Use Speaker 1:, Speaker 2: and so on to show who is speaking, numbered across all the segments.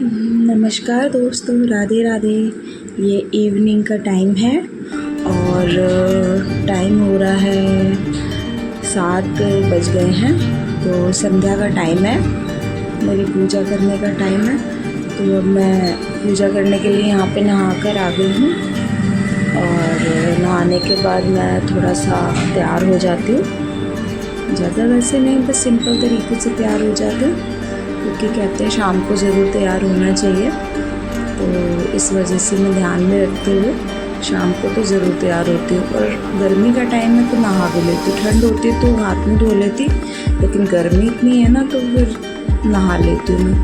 Speaker 1: नमस्कार दोस्तों, राधे राधे। ये इवनिंग का टाइम है और टाइम हो रहा है 7 बज गए हैं। तो संध्या का टाइम है, मेरी पूजा करने का टाइम है। तो अब मैं पूजा करने के लिए यहाँ पे नहा कर आ गई हूँ और नहाने के बाद मैं थोड़ा सा तैयार हो जाती हूँ। ज़्यादा वैसे नहीं, बस सिंपल तरीके से तैयार हो जाती हूँ, क्योंकि कहते हैं शाम को ज़रूर तैयार होना चाहिए। तो इस वजह से मैं ध्यान में रखते हुए शाम को तो ज़रूर तैयार होती हूँ। और गर्मी का टाइम है तो नहा भी लेती हूँ, ठंड होती तो हाथ में धो लेती, लेकिन गर्मी इतनी है ना तो फिर नहा लेती हूँ मैं।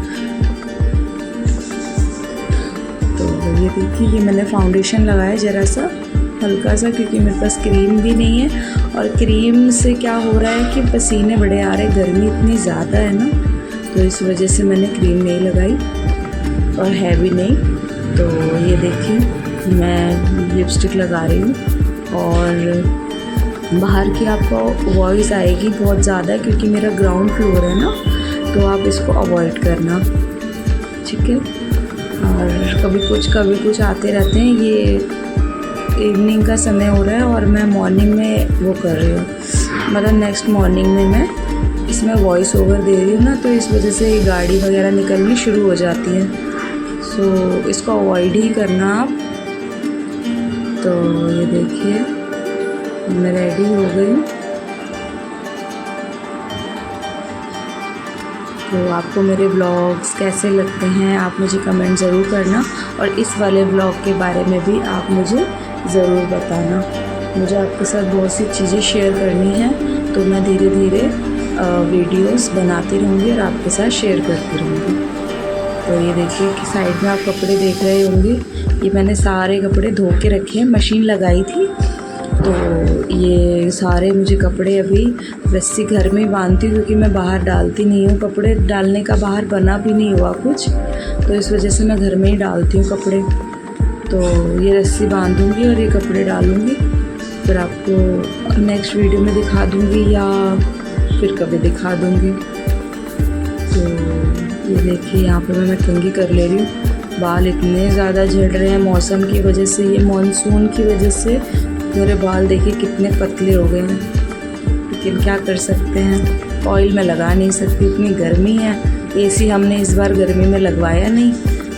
Speaker 1: तो ये देखिए, ये मैंने फाउंडेशन लगाया ज़रा सा हल्का सा, क्योंकि मेरे पास क्रीम भी नहीं है। और क्रीम से क्या हो रहा है कि पसीने बड़े आ रहे, गर्मी इतनी ज़्यादा है ना, तो इस वजह से मैंने क्रीम नहीं लगाई और है भी नहीं। तो ये देखिए, मैं लिपस्टिक लगा रही हूँ और बाहर की आपको वॉइस आएगी बहुत ज़्यादा, क्योंकि मेरा ग्राउंड फ्लोर है ना, तो आप इसको अवॉइड करना, ठीक है। और कभी कुछ आते रहते हैं। ये इवनिंग का समय हो रहा है और मैं मॉर्निंग में वो कर रही हूँ, मतलब नेक्स्ट मॉर्निंग में मैं इसमें वॉइस ओवर दे रही हूँ ना, तो इस वजह से गाड़ी वगैरह निकलनी शुरू हो जाती है। सो इसको अवॉइड ही करना आप। तो ये देखिए, मैं रेडी हो गई हूँ। तो आपको मेरे ब्लॉग्स कैसे लगते हैं आप मुझे कमेंट ज़रूर करना, और इस वाले ब्लॉग के बारे में भी आप मुझे ज़रूर बताना। मुझे आपके साथ बहुत सी चीज़ें शेयर करनी है, तो मैं धीरे धीरे वीडियोस बनाती रहूँगी और आपके साथ शेयर करती रहूँगी। तो ये देखिए कि साइड में आप कपड़े देख रहे होंगे, ये मैंने सारे कपड़े धो के रखे हैं, मशीन लगाई थी। तो ये सारे मुझे कपड़े अभी रस्सी घर में ही बांधती हूँ, क्योंकि मैं बाहर डालती नहीं हूँ कपड़े, डालने का बाहर बना भी नहीं हुआ कुछ, तो इस वजह से मैं घर में ही डालती हूँ कपड़े। तो ये रस्सी बांधूँगी और ये कपड़े डालूँगी, फिर आपको नेक्स्ट वीडियो में दिखा दूँगी या फिर कभी दिखा दूँगी। तो ये देखिए, यहाँ पे मैं कंघी कर ले रही हूँ। बाल इतने ज़्यादा झड़ रहे हैं मौसम की वजह से, ये मानसून की वजह से मेरे बाल देखिए कितने पतले हो गए हैं, लेकिन क्या कर सकते हैं, ऑयल में लगा नहीं सकती, इतनी गर्मी है। एसी हमने इस बार गर्मी में लगवाया नहीं,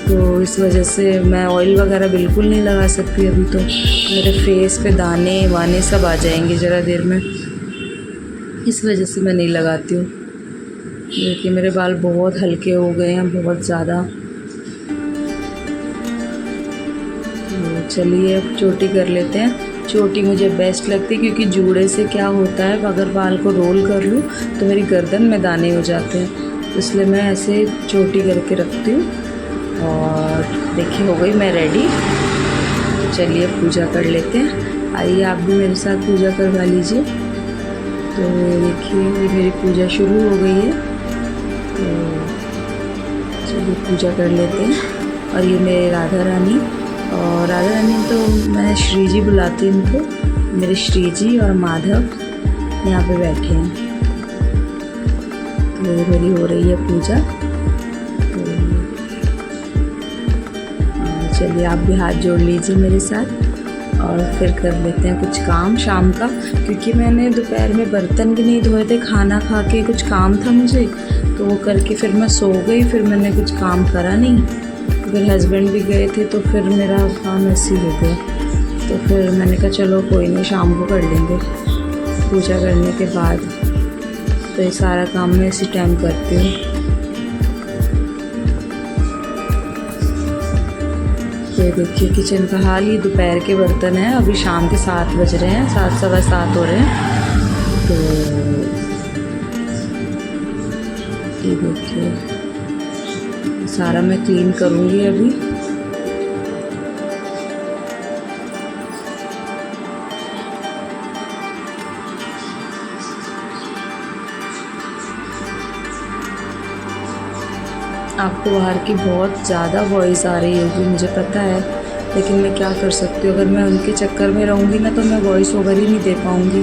Speaker 1: तो इस वजह से मैं ऑयल वगैरह बिल्कुल नहीं लगा सकती। अभी तो मेरे फेस पे दाने वाने सब आ जाएंगे ज़रा देर में, इस वजह से मैं नहीं लगाती हूँ। देखिए मेरे बाल बहुत हल्के हो गए हैं, बहुत ज़्यादा। तो चलिए अब चोटी कर लेते हैं। चोटी मुझे बेस्ट लगती है, क्योंकि जूड़े से क्या होता है, अगर बाल को रोल कर लूँ तो मेरी गर्दन में दाने हो जाते हैं, इसलिए मैं ऐसे चोटी करके रखती हूँ। और देखिए हो गई मैं रेडी। चलिए पूजा कर लेते हैं, आइए आप भी मेरे साथ पूजा करवा लीजिए। तो देखिए ये मेरी पूजा शुरू हो गई है, तो चलिए पूजा कर लेते हैं। और ये मेरे राधा रानी, और राधा रानी तो मैं श्री जी बुलाती हूँ इनको, मेरे श्री जी और माधव यहाँ पे बैठे हैं। तो मेरी हो रही है पूजा। तो चलिए आप भी हाथ जोड़ लीजिए मेरे साथ, और फिर कर लेते हैं कुछ काम शाम का, क्योंकि मैंने दोपहर में बर्तन भी नहीं धोए थे, खाना खा के कुछ काम था मुझे, तो वो करके फिर मैं सो गई, फिर मैंने कुछ काम करा नहीं। फिर हस्बैंड भी गए थे, तो फिर मेरा काम ऐसे ही हो गया। तो फिर मैंने कहा चलो कोई नहीं, शाम को कर लेंगे पूजा करने के बाद। तो ये सारा काम मैं इसी टाइम करती हूँ। ये देखिए किचन का हाल, ये दोपहर के बर्तन हैं, अभी शाम के 7 बज रहे हैं, 7 सवा 7 हो रहे हैं। तो ये देखिए सारा मैं क्लीन करूँगी अभी। आपको बाहर की बहुत ज़्यादा वॉइस आ रही होगी, मुझे पता है, लेकिन मैं क्या कर सकती हूँ, अगर मैं उनके चक्कर में रहूँगी ना तो मैं वॉइस ओवर ही नहीं दे पाऊँगी।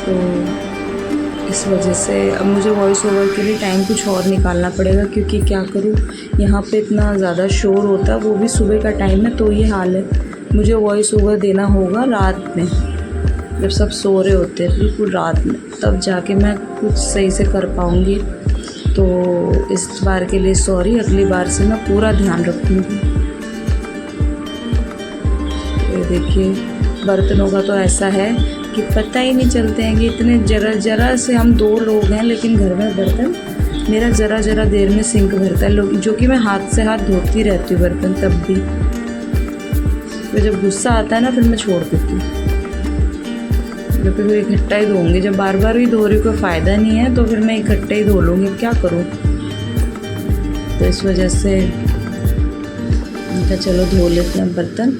Speaker 1: तो इस वजह से अब मुझे वॉइस ओवर के लिए टाइम कुछ और निकालना पड़ेगा, क्योंकि क्या करूँ, यहाँ पे इतना ज़्यादा शोर होता है, वो भी सुबह का टाइम है, तो ये हाल है। मुझे वॉइस ओवर देना होगा रात में, जब सब सो रहे होते हैं, बिल्कुल रात में, तब जाके मैं कुछ सही से कर पाऊँगी। तो इस बार के लिए सॉरी, अगली बार से मैं पूरा ध्यान रखूँगी। ये देखिए, बर्तनों का तो ऐसा है कि पता ही नहीं चलते हैं कि इतने जरा से हम 2 लोग हैं, लेकिन घर में बर्तन मेरा ज़रा देर में सिंक भरता है, लोग जो कि मैं हाथ से हाथ धोती रहती हूँ बर्तन, तब भी फिर जब गुस्सा आता है ना, फिर मैं छोड़ देती हूँ, जब फिर इकट्ठा ही धोऊँगी। जब बार बार भी धो रही कोई फ़ायदा नहीं है, तो फिर मैं इकट्ठा ही धो लूँगी, क्या करूँ। तो इस वजह से मैं चलो धो लेते हैं बर्तन।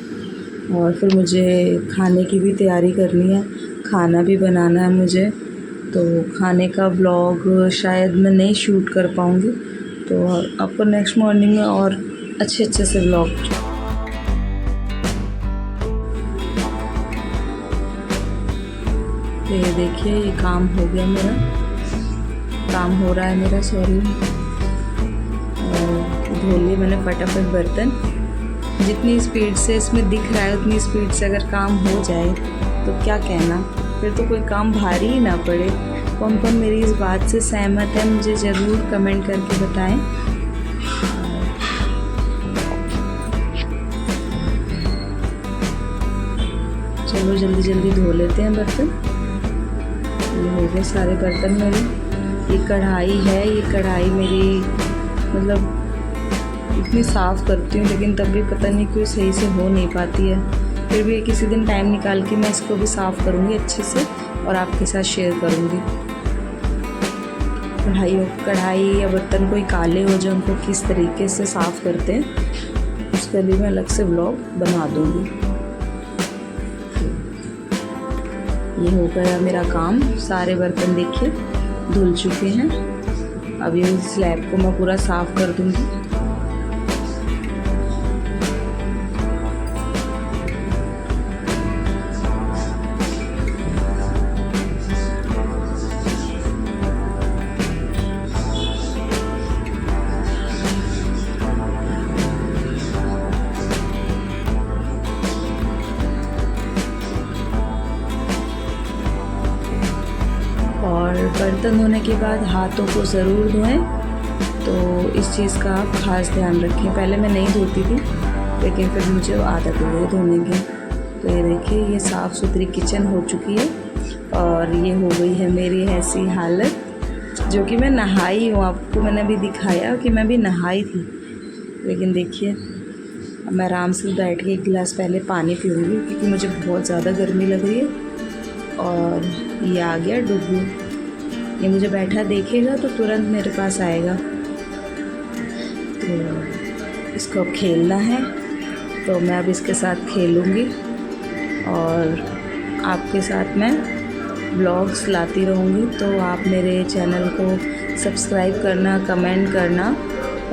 Speaker 1: और फिर मुझे खाने की भी तैयारी करनी है, खाना भी बनाना है मुझे, तो खाने का ब्लॉग शायद मैं नहीं शूट कर पाऊँगी, तो आपको नेक्स्ट मॉर्निंग में और अच्छे से ब्लॉग। तो ये देखिए, ये काम हो गया मेरा, काम हो रहा है मेरा, सॉरी। धो लिए मैंने फटाफट बर्तन। जितनी स्पीड से इसमें दिख रहा है, उतनी स्पीड से अगर काम हो जाए तो क्या कहना, फिर तो कोई काम भारी ही ना पड़े। कौन कौन मेरी इस बात से सहमत है, मुझे ज़रूर कमेंट करके बताएं। चलो जल्दी धो लेते हैं बर्तन। ये हो गए सारे बर्तन मेरे। ये कढ़ाई है, ये कढ़ाई मेरी मतलब इतनी साफ़ करती हूँ, लेकिन तब भी पता नहीं क्यों सही से हो नहीं पाती है। फिर भी किसी दिन टाइम निकाल के मैं इसको भी साफ़ करूँगी अच्छे से और आपके साथ शेयर करूँगी। कढ़ाई या बर्तन कोई काले हो जाए, उनको किस तरीके से साफ़ करते हैं, उसके लिए मैं अलग से व्लॉग बना दूँगी। ये हो गया मेरा काम, सारे बर्तन देखिए धुल चुके हैं। अब ये स्लैब को मैं पूरा साफ़ कर दूँगी। और बर्तन धोने के बाद हाथों को ज़रूर धोएं, तो इस चीज़ का आप ख़ास ध्यान रखें। पहले मैं नहीं धोती थी, लेकिन फिर मुझे आदत हो गई धोने की। तो ये देखिए, ये साफ़ सुथरी किचन हो चुकी है और ये हो गई है मेरी ऐसी हालत, जो कि मैं नहाई हूँ। आपको मैंने अभी दिखाया कि मैं भी नहाई थी, लेकिन देखिए अब मैं आराम से बैठ के 1 गिलास पहले पानी पीऊँगी, क्योंकि मुझे बहुत ज़्यादा गर्मी लग रही है। और ये आ गया डुग्गू, ये मुझे बैठा देखेगा तो तुरंत मेरे पास आएगा। तो इसको अब खेलना है, तो मैं अब इसके साथ खेलूँगी और आपके साथ मैं ब्लॉग्स लाती रहूँगी। तो आप मेरे चैनल को सब्सक्राइब करना, कमेंट करना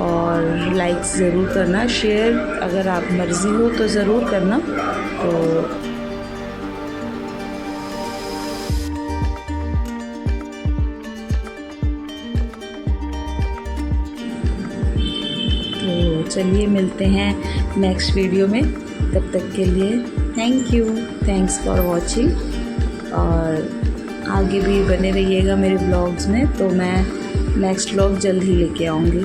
Speaker 1: और लाइक ज़रूर करना, शेयर अगर आप मर्ज़ी हो तो ज़रूर करना। तो चलिए मिलते हैं नेक्स्ट वीडियो में, तब तक के लिए थैंक्स फॉर वॉचिंग। और आगे भी बने रहिएगा मेरे ब्लॉग्स में, तो मैं नेक्स्ट व्लॉग जल्द ही लेके आऊँगी।